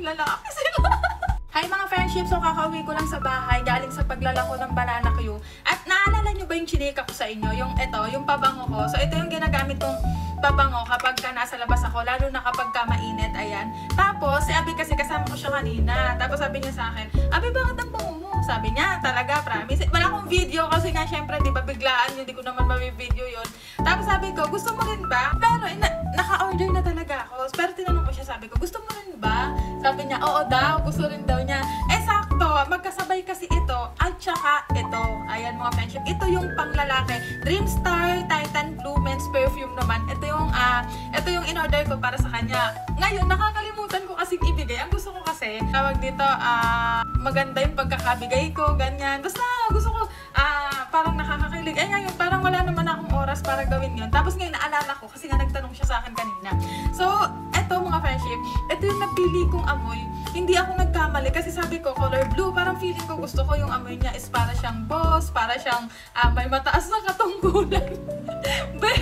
lalaking lalaki sila. Hi mga friendships, so kakauwi ko lang sa bahay galing sa paglalako ng banana Q. At naalala nyo ba yung chinika ko sa inyo? Yung ito, yung pabango ko. So ito yung ginagamit kong pabango kapag ka nasa labas ako, lalo na kapag ka mainit, ayan. Tapos si Abi kasi kasama ko siya kanina. Tapos sabi niya sa akin, Abi bakit ang bango mo? Sabi niya, talaga promise. Wala akong video kasi nga syempre di ba biglaan yun, di ko naman mabi-video yun. Tapos sabi ko, gusto mo rin ba? Pero naka-order na talaga ako. Pero tinanong ko siya, sabi ko, gusto mo rin ba? Sabi niya, oo daw, gusto rin daw niya. Eh sakto, magkasabay kasi ito at saka ito. Ayan mga friendship, ito yung panglalaki. Dreamstar Titan Blue Men's Perfume naman. Ito yung in-order ko para sa kanya. Ngayon, nakakalimutan ko kasing ibigay. Ang gusto ko kasi, tawag dito, maganda yung pagkakabigay ko, ganyan. Basta gusto ko, parang nakakakilig. Eh ngayon, parang wala naman akong oras para gawin yun. Tapos ngayon, naalala ko kasi nga nagtanong siya sa akin kanina. So, eto mga friendship, ito yung napili kong amoy. Hindi ako nagkamali kasi sabi ko, color blue. Parang feeling ko gusto ko yung amoy niya is para siyang boss, para siyang may mataas na katungkulan. Be,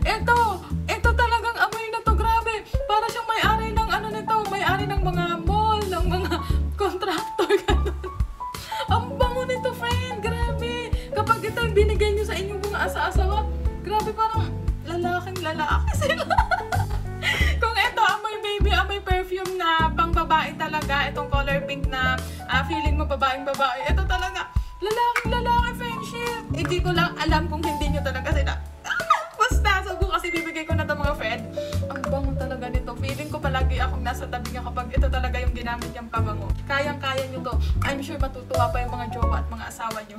ito talagang amoy na to, grabe. Para siyang may-ari ng ano nito, may-ari ng mga mall, ng mga contractor, ganun. Ang bango nito, friend, grabe. Kapag ito yung binigay nyo sa inyong mga asa-asawa, grabe, parang lalaking lalaki sila. Kung ito, amoy baby, amoy perfume na pang babae talaga, itong color pink na feeling mo babaeng babae, ito talaga, lalaking lalaki, friendship. Hindi ko lang alam kung hindi nyo talaga sila. Basta, sabi kasi bibigay ko na ito mga friend. Ang bango talaga nito. Feeling ko palagi akong nasa tabi niya kapag ito talaga yung ginamit niyang pabango. Kayang-kaya nyo to. I'm sure matutuwa pa yung mga jowa at mga asawa nyo.